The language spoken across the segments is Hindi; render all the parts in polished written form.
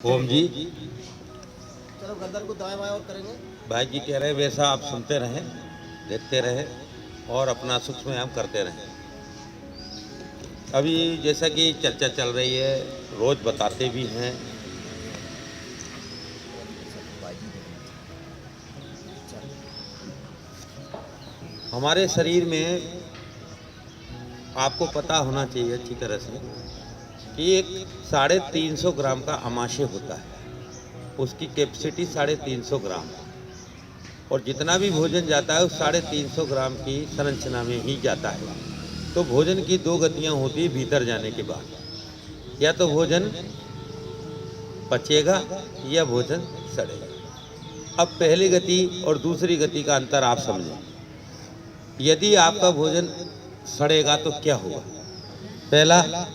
ओम जी। चलो गर्दन को दाएं बाएं और करेंगे। भाई जी कह रहे हैं वैसा आप सुनते रहें, देखते रहें और अपना सूक्ष्म व्यायाम करते रहें। अभी जैसा कि चर्चा चल रही है, रोज़ बताते भी हैं। हमारे शरीर में आपको पता होना चाहिए अच्छी तरह से कि एक 350 ग्राम का आमाशय होता है। उसकी कैपेसिटी 350 ग्राम, और जितना भी भोजन जाता है उस 350 ग्राम की संरचना में ही जाता है। तो भोजन की दो गतियां होती है भीतर जाने के बाद, या तो भोजन पचेगा या भोजन सड़ेगा। अब पहली गति और दूसरी गति का अंतर आप समझें। यदि आपका भोजन सड़ेगा तो क्या होगा? पहला,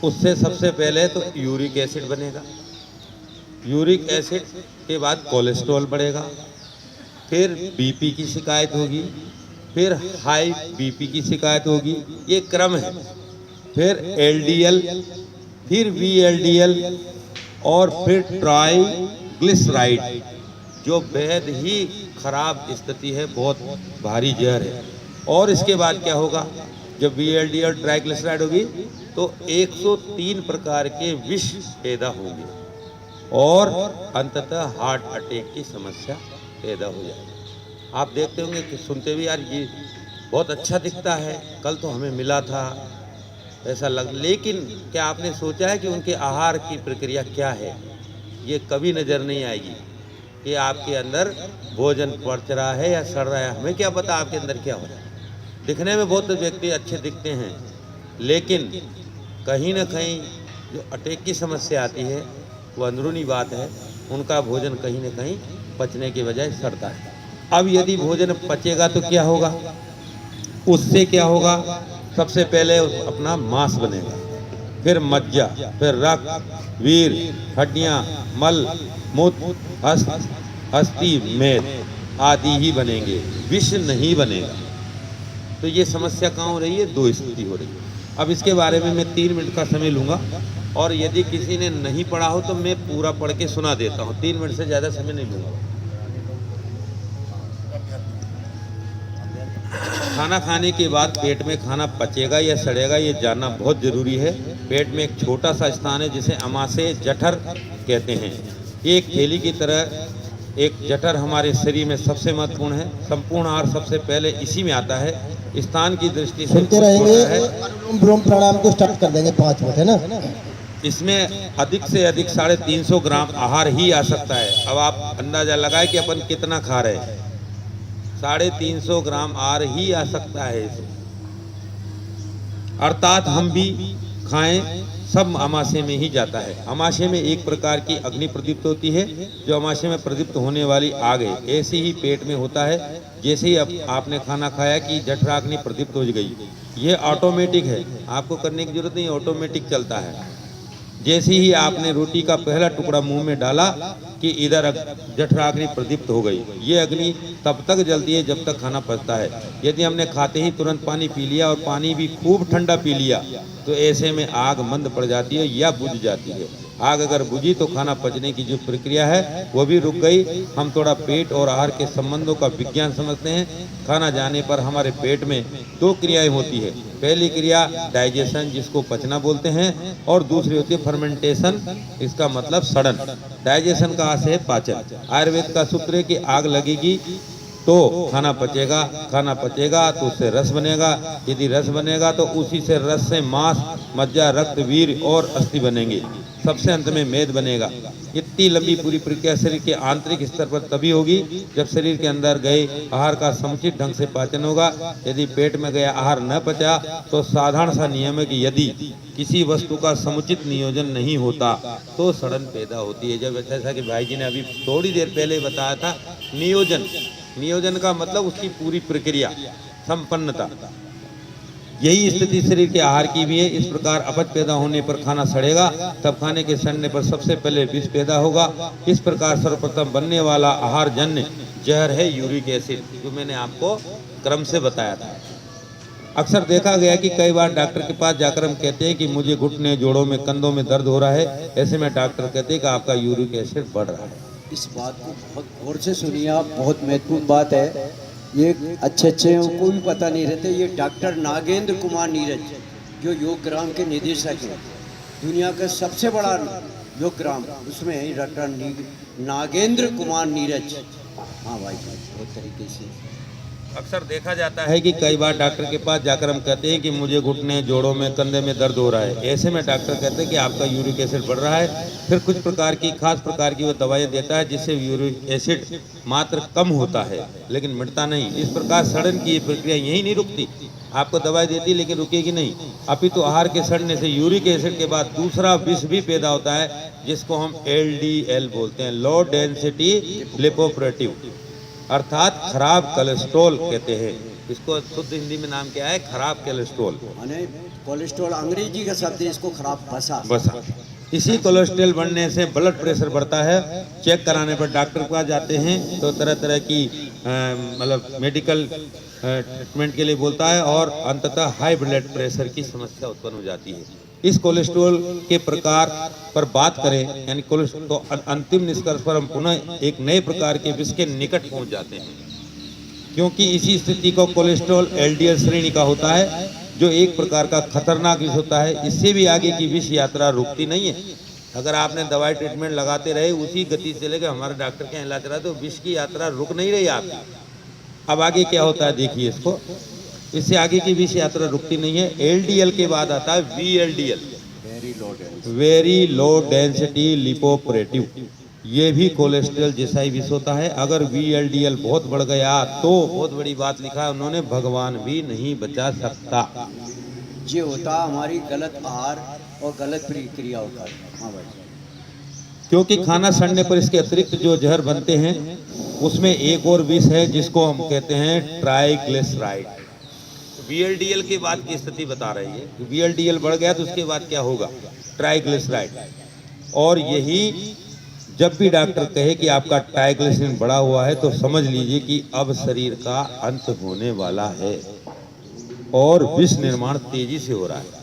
उससे सबसे पहले तो यूरिक एसिड बनेगा। यूरिक एसिड के बाद कोलेस्ट्रॉल बढ़ेगा, फिर बीपी की शिकायत होगी, फिर हाई बीपी की शिकायत होगी। ये क्रम है। फिर एलडीएल, फिर वीएलडीएल, और फिर ट्राइग्लिसराइड, जो बेहद ही खराब स्थिति है, बहुत भारी जहर है। और इसके बाद क्या होगा? जब वीएलडीएल ट्राइग्लिसराइड होगी तो 103 प्रकार के विष पैदा होंगे और अंततः हार्ट अटैक की समस्या पैदा हो जाएगी। आप देखते होंगे कि सुनते भी, यार ये बहुत अच्छा दिखता है, कल तो हमें मिला था, ऐसा लग। लेकिन क्या आपने सोचा है कि उनके आहार की प्रक्रिया क्या है? ये कभी नज़र नहीं आएगी कि आपके अंदर भोजन पच रहा है या सड़ रहा है। हमें क्या पता आपके अंदर क्या हो रहा है? दिखने में बहुत व्यक्ति अच्छे दिखते हैं, लेकिन कहीं ना कहीं जो अटैक की समस्या आती है वो अंदरूनी बात है। उनका भोजन कहीं ना कहीं पचने के बजाय सड़ता है। अब यदि भोजन पचेगा तो क्या होगा? उससे क्या होगा? सबसे पहले अपना मांस बनेगा, फिर मज्जा, फिर रक्त, वीर, हड्डियां, मल, मूत्र, अस्थि, मेद आदि ही बनेंगे, विष नहीं बनेगा। तो ये समस्या कहाँ हो रही है? दो स्थिति हो रही है। अब इसके बारे में मैं 3 मिनट का समय लूँगा, और यदि किसी ने नहीं पढ़ा हो तो मैं पूरा पढ़ के सुना देता हूँ। 3 मिनट से ज़्यादा समय नहीं लूँगा। खाना खाने के बाद पेट में खाना पचेगा या सड़ेगा, ये जानना बहुत ज़रूरी है। पेट में एक छोटा सा स्थान है जिसे अमाशय जठर कहते हैं। ये एक थैली की तरह एक जठर हमारे शरीर में सबसे महत्वपूर्ण है। संपूर्ण आहार सबसे पहले इसी में आता है। स्थान की दृष्टि से सुनते रहेंगे। अनुलोम विलोम प्राणायाम को स्टार्ट कर देंगे 5 मिनट, है ना? इसमें अधिक से अधिक 350 ग्राम आहार ही आ सकता है। अब आप अंदाजा लगाएं कि अपन कितना खा रहे हैं। 350 ग्राम आहार ही आ सकता है इसमें, अर्थात हम भी खाएं सब अमाशय में ही जाता है। अमाशय में एक प्रकार की अग्नि प्रदीप्त होती है, जो अमाशय में प्रदीप्त होने वाली आग है। ऐसे ही पेट में होता है। जैसे ही आपने खाना खाया कि जठराग्नि प्रदीप्त हो गई। ये ऑटोमेटिक है, आपको करने की जरूरत नहीं, ऑटोमेटिक चलता है। जैसे ही आपने रोटी का पहला टुकड़ा मुंह में डाला कि इधर जठराग्नि प्रदीप्त हो गई। ये अग्नि तब तक जलती है जब तक खाना पचता है। यदि हमने खाते ही तुरंत पानी पी लिया, और पानी भी खूब ठंडा पी लिया, तो ऐसे में आग मंद पड़ जाती है या बुझ जाती है। आग अगर बुझी तो खाना पचने की जो प्रक्रिया है वो भी रुक गई। हम थोड़ा पेट और आहार के संबंधों का विज्ञान समझते हैं। खाना जाने पर हमारे पेट में 2 क्रियाएं होती है। पहली क्रिया डाइजेशन, जिसको पचना बोलते हैं, और दूसरी होती है फर्मेंटेशन, इसका मतलब सड़न। डाइजेशन का अर्थ है पाचन। आयुर्वेद का सूत्र है कि आग लगेगी तो खाना पचेगा, खाना पचेगा तो उससे रस बनेगा, यदि रस बनेगा तो उसी से रस से मांस, मज्जा, रक्त, वीर और अस्थि बनेंगे। सबसे अंत में मेद बनेगा। इतनी लंबी पूरी प्रक्रिया शरीर के आंतरिक स्तर पर तभी होगी जब शरीर के अंदर गए आहार का समुचित ढंग से पाचन होगा। यदि पेट में गया आहार न पचा तो साधारण सा नियम है कि यदि किसी वस्तु का समुचित नियोजन नहीं होता तो सड़न पैदा होती है। जब जैसा कि भाई जी ने अभी थोड़ी देर पहले बताया था, नियोजन, नियोजन का मतलब उसकी पूरी प्रक्रिया, संपन्नता। यही स्थिति शरीर के आहार की भी है। इस प्रकार अपच पैदा होने पर खाना सड़ेगा, तब खाने के सड़ने पर सबसे पहले विष पैदा होगा। इस प्रकार सर्वप्रथम बनने वाला आहार जन्य जहर है यूरिक एसिड, जो मैंने आपको क्रम से बताया था। अक्सर देखा गया कि कई बार डॉक्टर के पास जाकर हम कहते हैं कि मुझे घुटने जोड़ों में कंधों में दर्द हो रहा है, ऐसे में डॉक्टर कहते हैं कि आपका यूरिक एसिड बढ़ रहा है। इस बात को बहुत गौर से सुनिए आप, बहुत महत्वपूर्ण बात है। ये अच्छे को भी पता नहीं रहते। ये डॉक्टर नागेंद्र कुमार नीरज जो योग ग्राम के निदेशक हैं, दुनिया का सबसे बड़ा योग ग्राम, उसमें डॉक्टर नागेंद्र कुमार नीरज। हाँ भाई, बहुत तरीके से अक्सर देखा जाता है कि कई बार डॉक्टर के पास जाकर हम कहते हैं कि मुझे घुटने जोड़ों में कंधे में दर्द हो रहा है, ऐसे में डॉक्टर कहते हैं कि आपका यूरिक एसिड बढ़ रहा है। फिर कुछ प्रकार की खास प्रकार की वो दवाइयाँ देता है जिससे यूरिक एसिड मात्र कम होता है लेकिन मिटता नहीं। इस प्रकार सड़न की ये प्रक्रिया यही नहीं रुकती, आपको दवाई देती लेकिन रुकेगी नहीं। अपितु आहार के सड़ने से यूरिक एसिड के बाद दूसरा विष भी पैदा होता है जिसको हम LDL बोलते हैं, लो डेंसिटी लिपोप्रोटीन, अर्थात खराब कोलेस्ट्रॉल कहते हैं। इसको शुद्ध हिंदी में नाम क्या है? खराब कोलेस्ट्रॉल। माने कोलेस्ट्रॉल अंग्रेजी का शब्द है, इसको खराब बसा। इसी कोलेस्ट्रॉल बढ़ने से ब्लड प्रेशर बढ़ता है। चेक कराने पर डॉक्टर के पास जाते हैं तो तरह तरह की मतलब मेडिकल ट्रीटमेंट के लिए बोलता है और अंततः हाई ब्लड प्रेशर की समस्या उत्पन्न हो जाती है। इस कोलेस्ट्रॉल के प्रकार पर बात करें यानी कोलेस्ट्रॉल, तो अंतिम निष्कर्ष पर हम पुनः एक नए प्रकार के विष के निकट पहुंच जाते हैं, क्योंकि इसी स्थिति को कोलेस्ट्रॉल LDL श्रेणी का होता है जो एक प्रकार का खतरनाक विष होता है। इससे भी आगे की विष यात्रा रुकती नहीं है। अगर आपने दवाई ट्रीटमेंट लगाते रहे उसी गति से लेकर हमारे डॉक्टर के यहाँ इलाज रहा तो विष की यात्रा रुक नहीं रही आपकी। अब आगे क्या होता है देखिए इसको, इससे आगे की विष यात्रा रुकती नहीं है। LDL के बाद आता है VLDL, very low density lipoprotein. ये भी कोलेस्ट्रॉल जैसा ही विष होता है। अगर VLDL बहुत बढ़ गया तो बहुत बड़ी बात लिखा है उन्होंने, भगवान भी नहीं बचा सकता। ये होता हमारी गलत आहार और गलत प्रक्रिया होता है। हाँ भाई, क्योंकि खाना सड़ने पर इसके अतिरिक्त जो जहर बनते हैं उसमें एक और विष है जिसको हम कहते हैं ट्राइग्लिसराइड। VLDL के बाद की स्थिति बता रही है। VLDL बढ़ गया तो उसके बाद क्या होगा? ट्राइग्लिसराइड। और यही जब भी डॉक्टर कहे कि आपका ट्राइग्लिसराइड बढ़ा हुआ है तो समझ लीजिए कि अब शरीर का अंत होने वाला है और विष निर्माण तेजी से हो रहा है।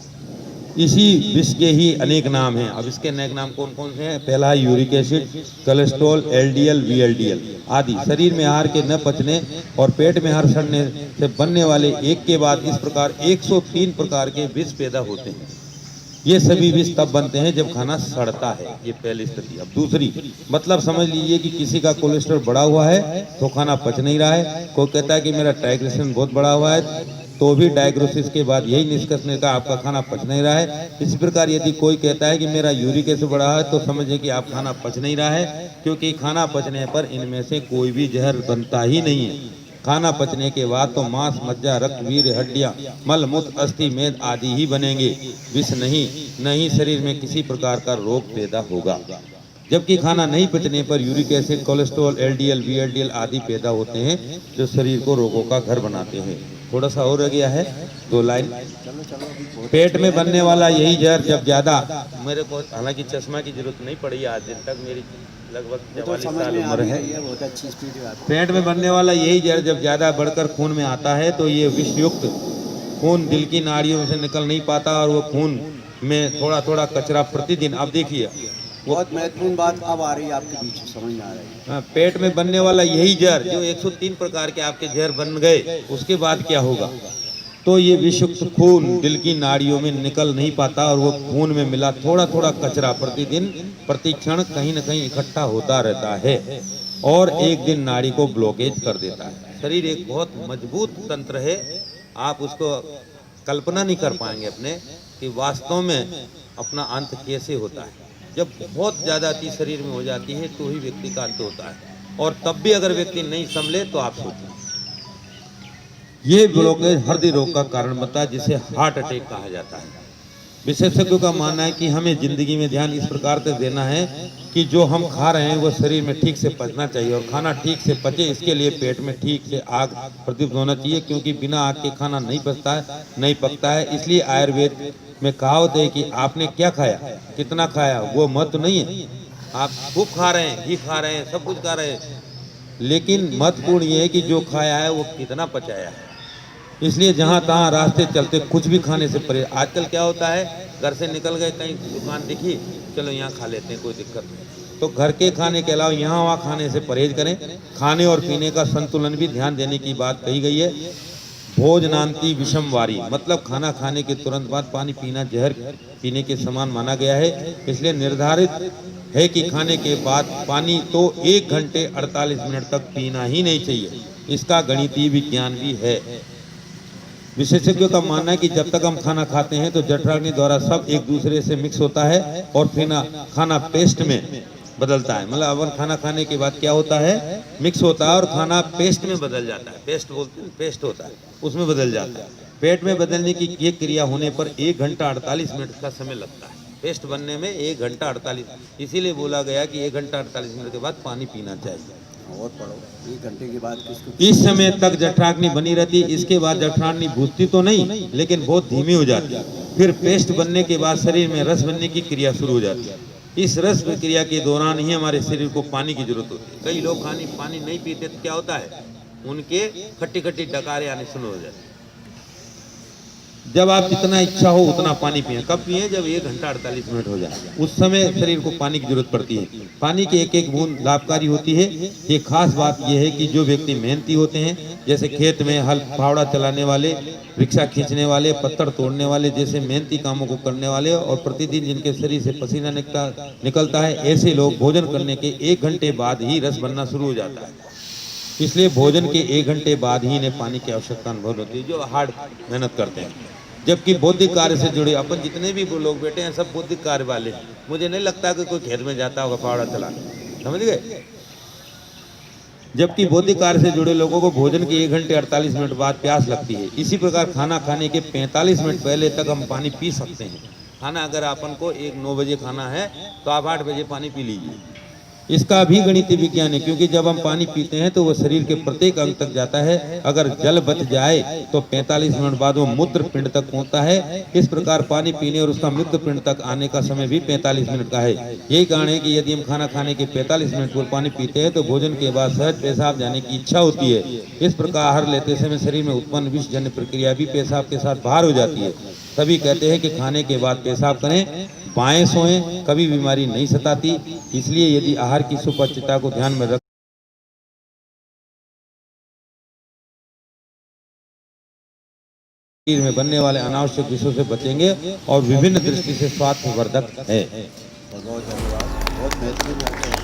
इसी विष के ही अनेक नाम हैं। अब इसके अनेक नाम कौन कौन से हैं? पहला है uric acid, cholesterol, LDL, VLDL आदि। शरीर में आहार के न पचने और पेट में आहार सड़ने से बनने वाले एक के बाद इस प्रकार 103 प्रकार के विष पैदा होते हैं। ये सभी विष तब बनते हैं जब खाना सड़ता है। ये पहली स्थिति। अब दूसरी, मतलब समझ लीजिए कि किसी का कोलेस्ट्रॉल बढ़ा हुआ है तो खाना पच नहीं रहा है। कोई कहता है कि मेरा ट्राइग्लिसराइड बहुत बढ़ा हुआ है तो भी डायग्नोसिस के बाद यही निष्कर्ष निकला आपका खाना पच नहीं रहा है। इसी प्रकार यदि कोई कहता है कि मेरा यूरिक एसिड बढ़ा है तो समझिए कि आप खाना पच नहीं रहा है, क्योंकि खाना पचने पर इनमें से कोई भी जहर बनता ही नहीं है। खाना पचने के बाद तो मांस, मज्जा, रक्त, वीर्य, हड्डियां, मल, मूत्र, अस्थि, मेद आदि ही बनेंगे, विष नहीं शरीर में किसी प्रकार का रोग पैदा होगा। जबकि खाना नहीं पचने पर uric acid, cholesterol, LDL, VLDL आदि पैदा होते हैं जो शरीर को रोगों का घर बनाते हैं। थोड़ा सा और रह गया है, 2 लाइन। पेट में बनने वाला यही जहर जब ज्यादा, मेरे को हालांकि चश्मा की जरूरत नहीं पड़ी आज दिन तक, मेरी लगभग 44 साल उम्र है। पेट में बनने वाला यही जहर जब ज्यादा बढ़कर खून में आता है तो ये विषयुक्त खून दिल की नाड़ियों में से निकल नहीं पाता और वो खून में थोड़ा थोड़ा कचरा प्रतिदिन, अब देखिए बहुत महत्वपूर्ण बात अब आ रही है आपके बीच, समझ में आ रही है। पेट में बनने वाला यही जहर जो 103 प्रकार के आपके जहर बन गए, उसके बाद क्या होगा? तो ये विषयुक्त खून दिल की नाड़ियों में निकल नहीं पाता और वो खून में मिला थोड़ा थोड़ा कचरा प्रतिदिन प्रतिक्षण कहीं न कहीं इकट्ठा होता रहता है और एक दिन नाड़ी को ब्लॉकेज कर देता है। शरीर एक बहुत मजबूत तंत्र है, आप उसको कल्पना नहीं कर पाएंगे अपने कि वास्तव में अपना अंत कैसे होता है। जब बहुत ज़्यादा अति शरीर में हो जाती है तो ही व्यक्ति का अंत होता है, और तब भी अगर व्यक्ति नहीं संभले तो आप सोचिए। ये ब्लॉकेज हृदय रोग का कारण बनता है जिसे हार्ट अटैक कहा जाता है। विशेषज्ञों का मानना है कि हमें जिंदगी में ध्यान इस प्रकार से देना है कि जो हम खा रहे हैं वो शरीर में ठीक से पचना चाहिए, और खाना ठीक से पचे इसके लिए पेट में ठीक से आग प्रदीप्त होना चाहिए, क्योंकि बिना आग के खाना नहीं पचता है, नहीं पकता है। इसलिए आयुर्वेद में कहावत है कि आपने क्या खाया, कितना खाया, वो महत्व नहीं है। आप खूब खा रहे हैं, घी खा रहे हैं, सब कुछ खा रहे हैं, लेकिन महत्वपूर्ण ये है कि जो खाया है वो कितना पचाया है। इसलिए जहाँ तहाँ रास्ते चलते कुछ भी खाने से परहेज। आजकल क्या होता है, घर से निकल गए, कहीं दुकान दिखी, चलो यहाँ खा लेते हैं, कोई दिक्कत नहीं। तो घर के खाने के अलावा यहाँ वहाँ खाने से परहेज करें। खाने और पीने का संतुलन भी ध्यान देने की बात कही गई है। भोजनांति विषम वारी, मतलब खाना खाने के तुरंत बाद पानी पीना जहर पीने के समान माना गया है। इसलिए निर्धारित है कि खाने के बाद पानी तो 1 घंटे 48 मिनट तक पीना ही नहीं चाहिए। इसका गणितीय विज्ञान भी है। विशेषज्ञों का मानना है कि जब तक हम खाना खाते हैं तो जठराग्नि द्वारा सब एक दूसरे से मिक्स होता है और फिर खाना पेस्ट में बदलता है। मतलब अपन खाना खाने के बाद क्या होता है, मिक्स होता है और खाना पेस्ट में बदल जाता है। पेस्ट बोलते हैं, पेस्ट होता है, उसमें बदल जाता है। पेट में बदलने की ये क्रिया होने पर 1 घंटा 48 मिनट का समय लगता है। पेस्ट बनने में 1 घंटा 48, इसीलिए बोला गया कि 1 घंटा 48 मिनट के बाद पानी पीना चाहिए। और पढ़ो, 1 घंटे के बाद किसको? इस समय तक जठराग्नि बनी रहती है। इसके बाद जठराग्नि बुझती तो नहीं, लेकिन बहुत धीमी हो जाती है। फिर पेस्ट बनने के बाद शरीर में रस बनने की क्रिया शुरू हो जाती है। इस रस क्रिया के दौरान ही हमारे शरीर को पानी की जरूरत होती है। कई लोग पानी नहीं पीते तो क्या होता है, उनके खट्टी खट्टी डकारे आने शुरू हो जाते हैं। जब आप जितना इच्छा हो उतना पानी पिए। कब पिए? जब 1 घंटा 48 मिनट हो जाए, उस समय शरीर को पानी की जरूरत पड़ती है। पानी की एक एक बूंद लाभकारी होती है। ये खास बात यह है कि जो व्यक्ति मेहनती होते हैं, जैसे खेत में हल फावड़ा चलाने वाले, रिक्शा खींचने वाले, पत्थर तोड़ने वाले, जैसे मेहनती कामों को करने वाले और प्रतिदिन जिनके शरीर से पसीना निकलता है, ऐसे लोग भोजन करने के 1 घंटे बाद ही रस बनना शुरू हो जाता है। इसलिए भोजन के 1 घंटे बाद ही इन्हें पानी की आवश्यकता अनुभव होती है, जो हार्ड मेहनत करते हैं। जबकि बौद्धिक कार्य से जुड़े अपन जितने भी लोग बैठे हैं सब बौद्धिक कार्य वाले। मुझे नहीं लगता कि कोई खेत में जाता होगा फावड़ा चलाने, समझ गए। जबकि बौद्धिक कार्य से जुड़े लोगों को भोजन के 1 घंटे 48 मिनट बाद प्यास लगती है। इसी प्रकार खाना खाने के 45 मिनट पहले तक हम पानी पी सकते हैं। खाना अगर अपन को 9 बजे खाना है तो आप 8 बजे पानी पी लीजिए। इसका भी गणितीय विज्ञान है, क्योंकि जब हम पानी पीते हैं तो वह शरीर के प्रत्येक अंग तक जाता है। अगर जल बच जाए तो 45 मिनट बाद वो मूत्र पिंड तक पहुंचता है। इस प्रकार पानी पीने और उसका मूत्र पिंड तक आने का समय भी 45 मिनट का है। यही कारण है कि यदि हम खाना खाने के 45 मिनट पूर्व पानी पीते हैं तो भोजन के बाद सहज पेशाब जाने की इच्छा होती है। इस प्रकार आहार लेते समय शरीर में उत्पन्न विषजन्य प्रक्रिया भी पेशाब के साथ बाहर हो जाती है। सभी कहते हैं कि खाने के बाद पेशाब करें, बाएं सोएं, कभी बीमारी नहीं सताती। इसलिए यदि आहार की सुपचिता को ध्यान में रख शरीर में बनने वाले अनावश्यक विषयों से बचेंगे और विभिन्न दृष्टि से स्वास्थ्यवर्धक है। बहुत धन्यवाद, बहुत महत्वपूर्ण।